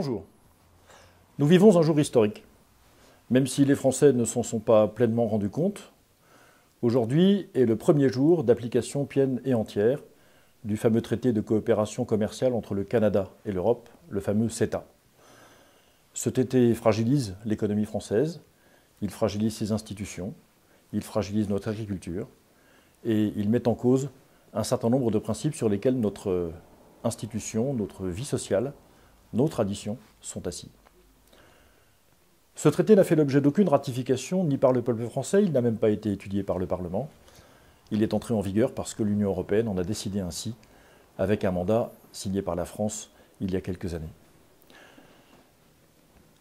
Bonjour. Nous vivons un jour historique. Même si les Français ne s'en sont pas pleinement rendus compte, aujourd'hui est le premier jour d'application pleine et entière du fameux traité de coopération commerciale entre le Canada et l'Europe, le fameux CETA. Ce traité fragilise l'économie française, il fragilise ses institutions, il fragilise notre agriculture et il met en cause un certain nombre de principes sur lesquels notre institution, notre vie sociale, nos traditions sont assis. Ce traité n'a fait l'objet d'aucune ratification ni par le peuple français, il n'a même pas été étudié par le Parlement. Il est entré en vigueur parce que l'Union européenne en a décidé ainsi, avec un mandat signé par la France il y a quelques années.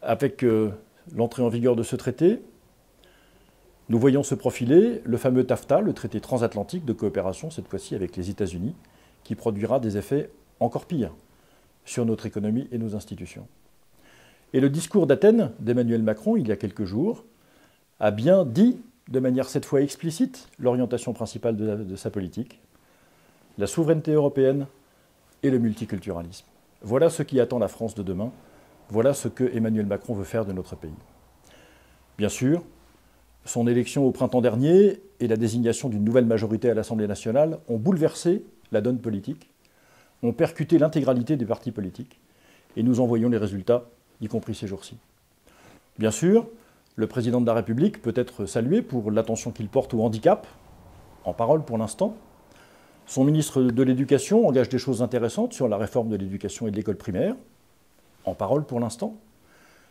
Avec l'entrée en vigueur de ce traité, nous voyons se profiler le fameux TAFTA, le traité transatlantique de coopération, cette fois-ci avec les États-Unis, qui produira des effets encore pires sur notre économie et nos institutions. Et le discours d'Athènes d'Emmanuel Macron, il y a quelques jours, a bien dit, de manière cette fois explicite, l'orientation principale de sa politique, la souveraineté européenne et le multiculturalisme. Voilà ce qui attend la France de demain, voilà ce que Emmanuel Macron veut faire de notre pays. Bien sûr, son élection au printemps dernier et la désignation d'une nouvelle majorité à l'Assemblée nationale ont bouleversé la donne politique, ont percuté l'intégralité des partis politiques, et nous en voyons les résultats, y compris ces jours-ci. Bien sûr, le président de la République peut être salué pour l'attention qu'il porte au handicap, en parole pour l'instant. Son ministre de l'Éducation engage des choses intéressantes sur la réforme de l'éducation et de l'école primaire, en parole pour l'instant.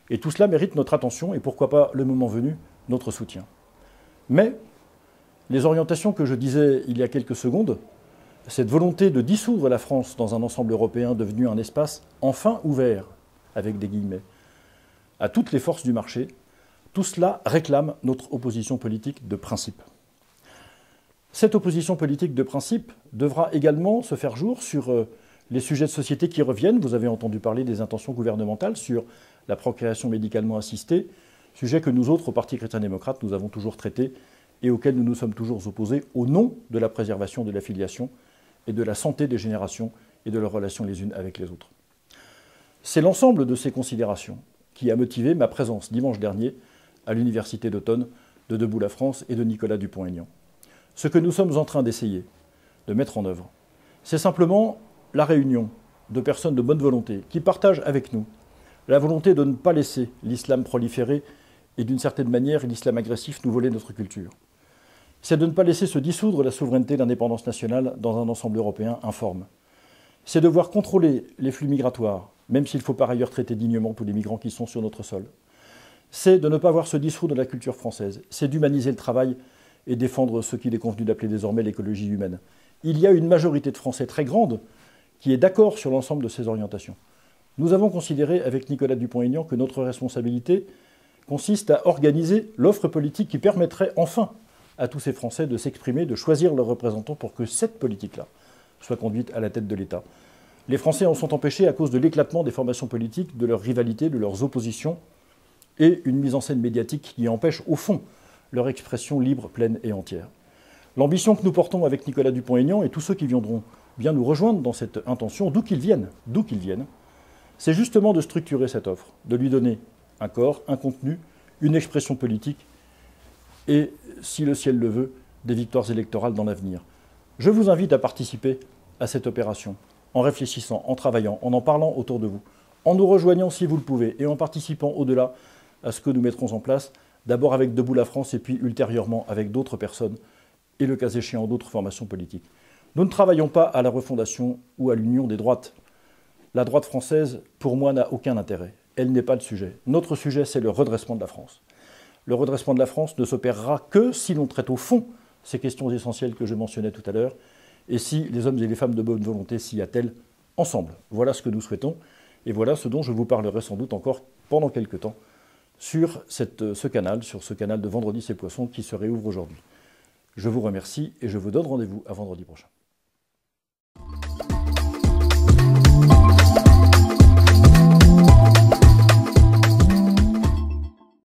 Et tout cela mérite notre attention et pourquoi pas, le moment venu, notre soutien. Mais les orientations que je disais il y a quelques secondes, cette volonté de dissoudre la France dans un ensemble européen devenu un espace enfin ouvert, avec des guillemets, à toutes les forces du marché, tout cela réclame notre opposition politique de principe. Cette opposition politique de principe devra également se faire jour sur les sujets de société qui reviennent. Vous avez entendu parler des intentions gouvernementales sur la procréation médicalement assistée, sujet que nous autres, au Parti chrétien-démocrate, nous avons toujours traité et auquel nous nous sommes toujours opposés au nom de la préservation de la filiation et de la santé des générations et de leurs relations les unes avec les autres. C'est l'ensemble de ces considérations qui a motivé ma présence dimanche dernier à l'Université d'automne de Debout la France et de Nicolas Dupont-Aignan. Ce que nous sommes en train d'essayer de mettre en œuvre, c'est simplement la réunion de personnes de bonne volonté qui partagent avec nous la volonté de ne pas laisser l'islam proliférer et d'une certaine manière l'islam agressif nous voler notre culture. C'est de ne pas laisser se dissoudre la souveraineté et l'indépendance nationale dans un ensemble européen informe. C'est de devoir contrôler les flux migratoires, même s'il faut par ailleurs traiter dignement tous les migrants qui sont sur notre sol. C'est de ne pas voir se dissoudre la culture française. C'est d'humaniser le travail et défendre ce qu'il est convenu d'appeler désormais l'écologie humaine. Il y a une majorité de Français très grande qui est d'accord sur l'ensemble de ces orientations. Nous avons considéré avec Nicolas Dupont-Aignan que notre responsabilité consiste à organiser l'offre politique qui permettrait enfin à tous ces Français de s'exprimer, de choisir leurs représentants pour que cette politique-là soit conduite à la tête de l'État. Les Français en sont empêchés à cause de l'éclatement des formations politiques, de leurs rivalités, de leurs oppositions et une mise en scène médiatique qui empêche au fond leur expression libre, pleine et entière. L'ambition que nous portons avec Nicolas Dupont-Aignan et tous ceux qui viendront bien nous rejoindre dans cette intention, d'où qu'ils viennent, c'est justement de structurer cette offre, de lui donner un corps, un contenu, une expression politique et, si le ciel le veut, des victoires électorales dans l'avenir. Je vous invite à participer à cette opération, en réfléchissant, en travaillant, en parlant autour de vous, en nous rejoignant si vous le pouvez, et en participant au-delà à ce que nous mettrons en place, d'abord avec Debout la France, et puis ultérieurement avec d'autres personnes, et le cas échéant d'autres formations politiques. Nous ne travaillons pas à la refondation ou à l'union des droites. La droite française, pour moi, n'a aucun intérêt. Elle n'est pas le sujet. Notre sujet, c'est le redressement de la France. Le redressement de la France ne s'opérera que si l'on traite au fond ces questions essentielles que je mentionnais tout à l'heure et si les hommes et les femmes de bonne volonté s'y attellent ensemble. Voilà ce que nous souhaitons et voilà ce dont je vous parlerai sans doute encore pendant quelques temps sur ce canal de Vendredi c'est Poisson qui se réouvre aujourd'hui. Je vous remercie et je vous donne rendez-vous à vendredi prochain.